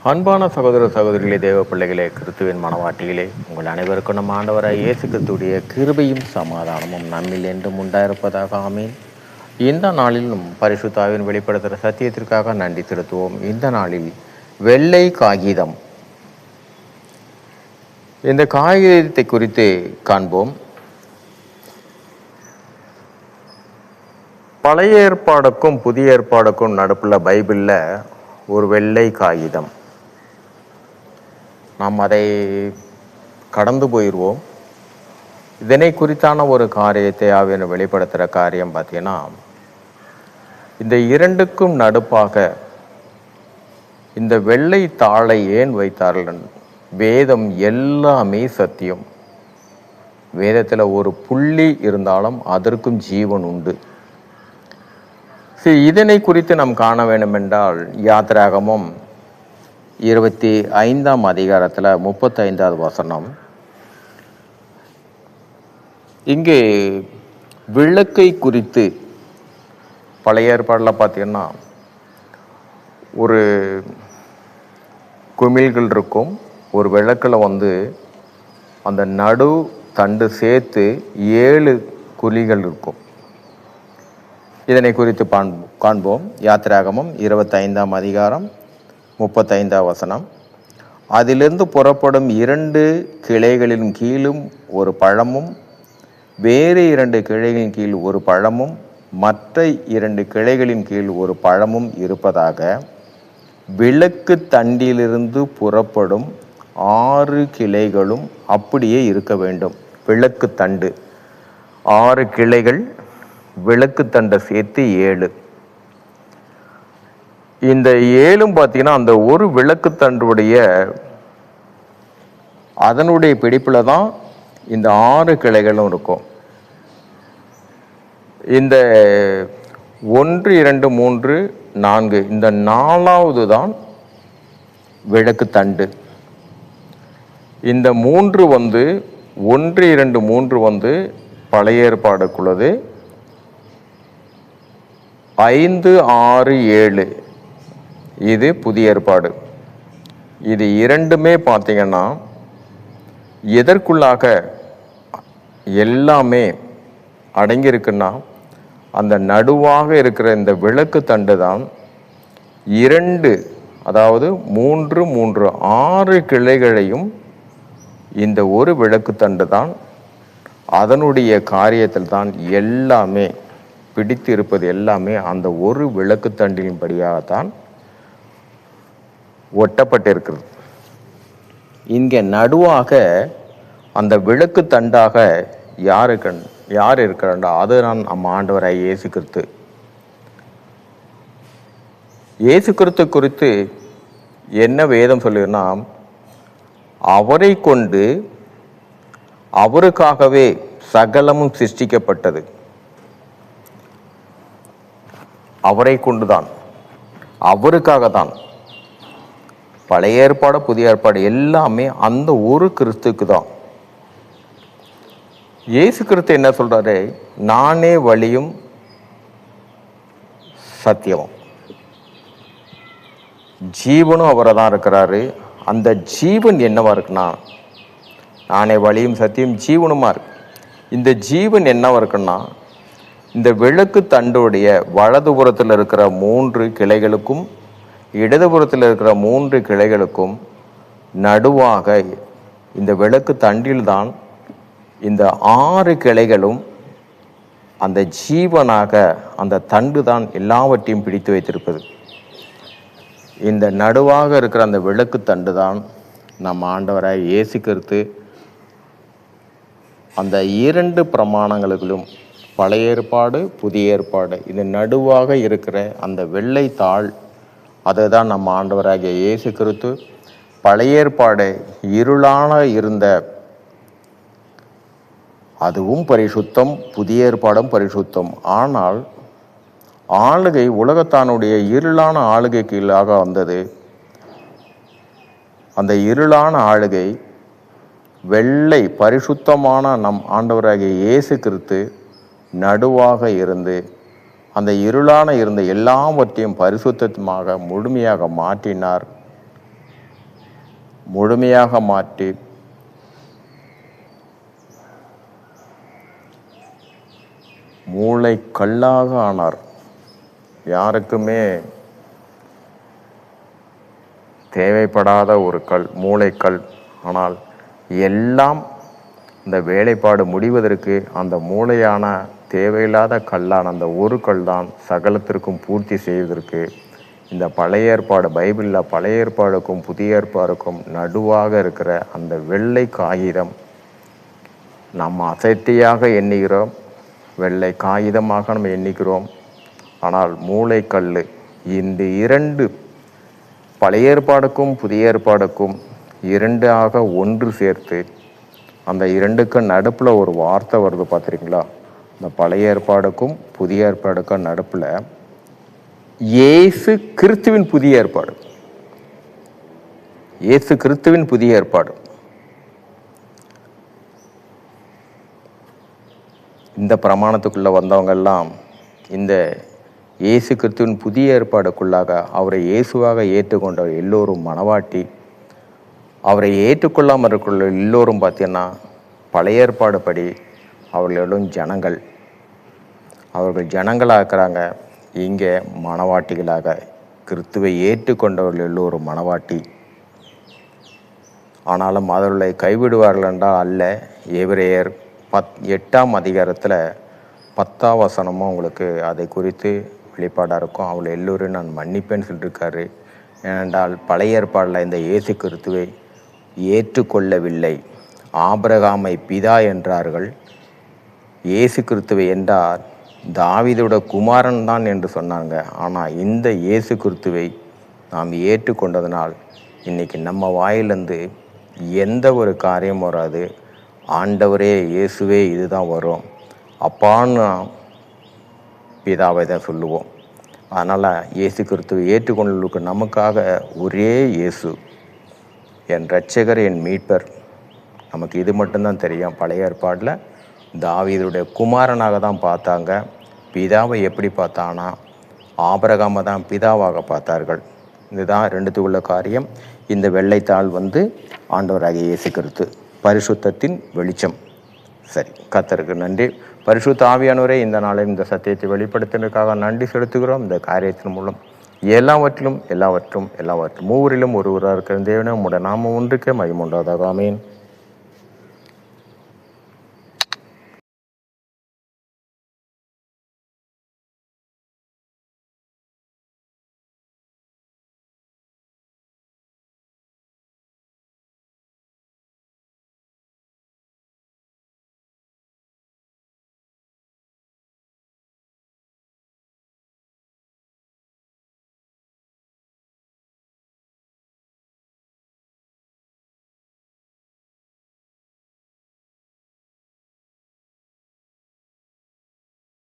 அன்பான சகோதர சகோதரிகளே, தேவ பிள்ளைகளே, கிறிஸ்துவின் மனவாட்டிகளே, உங்கள் அனைவருக்கும் நம் ஆண்டவராய் இயேசு கிறிஸ்துவுடைய கிருபையும் சமாதானமும் நம்மில் என்றும் உண்டாயிருப்பதாக. ஆமீன். இந்த நாளிலும் பரிசுத்தாவின் வெளிப்படுத்துகிற சத்தியத்திற்காக நன்றி செலுத்துவோம். இந்த நாளில் வெள்ளை காகிதம், இந்த காகிதத்தை குறித்து காண்போம். பழைய ஏற்பாடுக்கும் புதிய ஏற்பாடுக்கும் நடுப்புள்ள பைபிளில் ஒரு வெள்ளை காகிதம். நாம் அதை கடந்து போயிடுவோம். இதனை குறித்தான ஒரு காரியத்தை ஆவியான வெளிப்படுத்துகிற காரியம் பார்த்தீங்கன்னா, இந்த இரண்டுக்கும் நடுப்பாக இந்த வெள்ளை தாளை ஏன் வைத்தார்கள்? வேதம் எல்லாமே சத்தியம். வேதத்தில் ஒரு புள்ளி இருந்தாலும் அதற்கும் ஜீவன் உண்டு. இதனை குறித்து நாம் காண வேண்டும் என்றால், யாத்திராகமம் 25ஆம் அதிகாரத்தில் 35வது வசனம். இங்கே விளக்கை குறித்து பழைய ஏற்பாடில் பார்த்தீங்கன்னா, ஒரு குமிழ்கள் இருக்கும். ஒரு விளக்கில் அந்த நடு தண்டு சேர்த்து 7 குழிகள் இருக்கும். இதனை குறித்து காண்போம். யாத்திராகமம் 25ஆம் அதிகாரம் 35ஆம் வசனம். அதிலிருந்து புறப்படும் 2 கிளைகளின் கீழும் ஒரு பழமும், வேறு 2 கிளைகளின் கீழ் ஒரு பழமும், மற்ற 2 கிளைகளின் கீழ் ஒரு பழமும் இருப்பதாக விளக்கு தண்டிலிருந்து புறப்படும் 6 கிளைகளும் அப்படியே இருக்க வேண்டும். விளக்கு தண்டு 6 கிளைகள், விளக்கு தண்டை சேர்த்து 7. இந்த 7 பார்த்தீங்கன்னா, அந்த ஒரு விளக்கு தண்டுடைய அதனுடைய பிடிப்பில் தான் இந்த 6 கிளைகளும் இருக்கும். இந்த 1, 2, 3, 4 இந்த 4வது தான் விளக்கு தண்டு. இந்த 3 1, 2, 3 பழைய ஏற்பாடுக்குள்ளது. 5, 6, 7 இது புதிய ஏற்பாடு. இது இரண்டுமே பார்த்தீங்கன்னா, எதற்குள்ளாக எல்லாமே அடங்கியிருக்குன்னா, அந்த நடுவாக இருக்கிற இந்த விளக்கு தண்டு தான் 2, அதாவது 3, 3 6 கிளைகளையும் இந்த ஒரு விளக்கு தண்டு தான். அதனுடைய காரியத்தில் தான் எல்லாமே பிடித்து இருப்பது. எல்லாமே அந்த ஒரு விளக்கு தண்டின் படியாகத்தான் ஒட்டப்பட்டிருக்கிறது. இங்கே நடுவாக அந்த விளக்கு தண்டாக யார் இருக்கிறாண்டா, அதுதான் நம்ம ஆண்டவராய் இயேசு கிறிஸ்து. இயேசு கிறிஸ்து குறித்து என்ன வேதம் சொல்லுதுன்னா, அவரை கொண்டு அவருக்காகவே சகலமும் சிருஷ்டிக்கப்பட்டது. அவரை கொண்டுதான், அவருக்காக தான். பழைய ஏற்பாடு புதிய ஏற்பாடு எல்லாமே அந்த ஒரு கிறிஸ்துக்கு தான். இயேசு கிறிஸ்து என்ன சொல்றாரு? நானே வழியும் சத்தியமும் ஜீவனும் அவரை தான் இருக்கிறாரு. அந்த ஜீவன் என்னவா இருக்குன்னா, நானே வழியும் சத்தியம் ஜீவனுமா இருக்கு. இந்த ஜீவன் என்னவா இருக்குன்னா, இந்த விளக்கு தண்டுடைய வலதுபுறத்தில் இருக்கிற 3 கிளைகளுக்கும் இடதுபுறத்தில் இருக்கிற 3 கிளைகளுக்கும் நடுவாக இந்த விளக்கு தண்டில்தான் இந்த 6 கிளைகளும் அந்த ஜீவனாக அந்த தண்டு தான் எல்லாவற்றையும் பிடித்து வைத்திருப்பது. இந்த நடுவாக இருக்கிற அந்த விளக்கு தண்டு தான் நம் ஆண்டவராய் இயேசு கிறிஸ்து. அந்த 2 பிரமாணங்களுக்கும் பழைய ஏற்பாடு புதிய ஏற்பாடு, இது நடுவாக இருக்கிற அந்த வெள்ளை தாள், அதுதான் நம்ம ஆண்டவராகிய இயேசு கிறிஸ்து. பழைய ஏற்பாடு இருளான இருந்த அதுவும் பரிசுத்தம், புதிய ஏற்பாடும் பரிசுத்தம். ஆனால் ஆளுகை உலகத்தானுடைய இருளான ஆளுகை கீழாக வந்தது. அந்த இருளான ஆளுகை வெள்ளை பரிசுத்தமான நம் ஆண்டவராகிய இயேசு கிறிஸ்து நடுவாக இருந்து அந்த இருளான இருந்த எல்லாவற்றையும் பரிசுத்தமாக முழுமையாக மாற்றினார். முழுமையாக மாற்றி மூளை கல்லாக ஆனார். யாருக்குமே தேவைப்படாத ஒரு கல், மூளைக்கல். ஆனால் எல்லாம் இந்த வேலைப்பாடு முடிவதற்கு அந்த மூளையான தேவையில்லாத கல்லான அந்த ஒரு கல் தான் சகலத்திற்கும் பூர்த்தி செய்வதற்கு இந்த பழைய ஏற்பாடு, பைபிளில் பழைய ஏற்பாடுக்கும் புதிய ஏற்பாடுக்கும் நடுவாக இருக்கிற அந்த வெள்ளை காகிதம் நம்ம அசைத்தியாக எண்ணுகிறோம், வெள்ளை காகிதமாக நம்ம எண்ணிக்கிறோம். ஆனால் மூளைக்கல் இந்த இரண்டு பழைய ஏற்பாடுக்கும் புதிய ஏற்பாடுக்கும் இரண்டாக ஒன்று சேர்த்து அந்த இரண்டுக்கு நடுப்பில் ஒரு வார்த்தை வருது பார்த்துருக்கீங்களா? இந்த பழைய ஏற்பாடுக்கும் புதிய ஏற்பாடுக்கும் நடுப்பில் இயேசு கிறிஸ்துவின் புதிய ஏற்பாடு, இயேசு கிறிஸ்துவின் புதிய ஏற்பாடு. இந்த பிரமாணத்துக்குள்ளே வந்தவங்க எல்லாம் இந்த இயேசு கிறிஸ்துவின் புதிய ஏற்பாடுக்குள்ளாக அவரை இயேசுவாக ஏற்றுக்கொண்ட எல்லோரும் மனவாட்டி, அவரை ஏற்றுக்கொள்ளாமல் இருக்கிற எல்லோரும் பார்த்தீங்கன்னா பழைய ஏற்பாடு படி அவர்களும் ஜனங்கள், அவர்கள் ஜனங்களாக இருக்கிறாங்க. இங்கே மனவாட்டிகளாக கிறிஸ்துவை ஏற்றுக்கொண்டவர்கள் எல்லோரும் மனவாட்டி. ஆனாலும் அவர்களை கைவிடுவார்கள் என்றால் அல்ல. எபிரேயர் 8ஆம் அதிகாரத்தில் 10ஆம் வசனமும் உங்களுக்கு அதை குறித்து வெளிப்பாடாக இருக்கும். அவளை எல்லோரும் நான் மன்னிப்பேன்னு சொல்லியிருக்காரு. ஏனென்றால் பழைய ஏற்பாடில் இந்த இயேசு கிறிஸ்துவை ஏற்றுக்கொள்ளவில்லை. ஆபிரகாமை பிதா என்றார்கள். இயேசு கிறிஸ்துவை என்றார் தாவீதோட குமாரன் தான் என்று சொன்னாங்க. ஆனால் இந்த இயேசு கிறிஸ்துவை நாம் ஏற்றுக்கொண்டதனால் இன்றைக்கி நம்ம வாயிலிருந்து எந்த ஒரு காரியம் வராது. ஆண்டவரே இயேசுவே இதுதான் வரும், அப்பான்னு பிதாவை தான் சொல்லுவோம். அதனால் இயேசு கிறிஸ்துவை ஏற்றுக்கொண்டவர்களுக்கு நமக்காக ஒரே இயேசு, என் இரட்சகர், என் மீட்பர். நமக்கு இது மட்டும்தான் தெரியும். பழைய ஏற்பாடில் தாவீதுடைய குமாரனாக தான் பார்த்தாங்க. பிதாவை எப்படி பார்த்தானா ஆபிரகாமை தான் பிதாவாக பார்த்தார்கள். இதுதான் ரெண்டுத்துக்குள்ள காரியம். இந்த வெள்ளைத்தாள் ஆண்டவராகிய இயேசு கிறிஸ்து, பரிசுத்தத்தின் வெளிச்சம். சரி, கர்த்தருக்கு நன்றி. பரிசுத்த ஆவியானவரே, இந்த நாளில் இந்த சத்தியத்தை வெளிப்படுத்தினதுக்காக நன்றி செலுத்துகிறோம். இந்த காரியத்தின் மூலம் எல்லாவற்றிலும் மூவரிலும் ஒருவராக இருக்கிற தேவனே உம்முடைய நாமம் ஒன்றுக்கே மகிமை உண்டாவதாக. ஆமென்.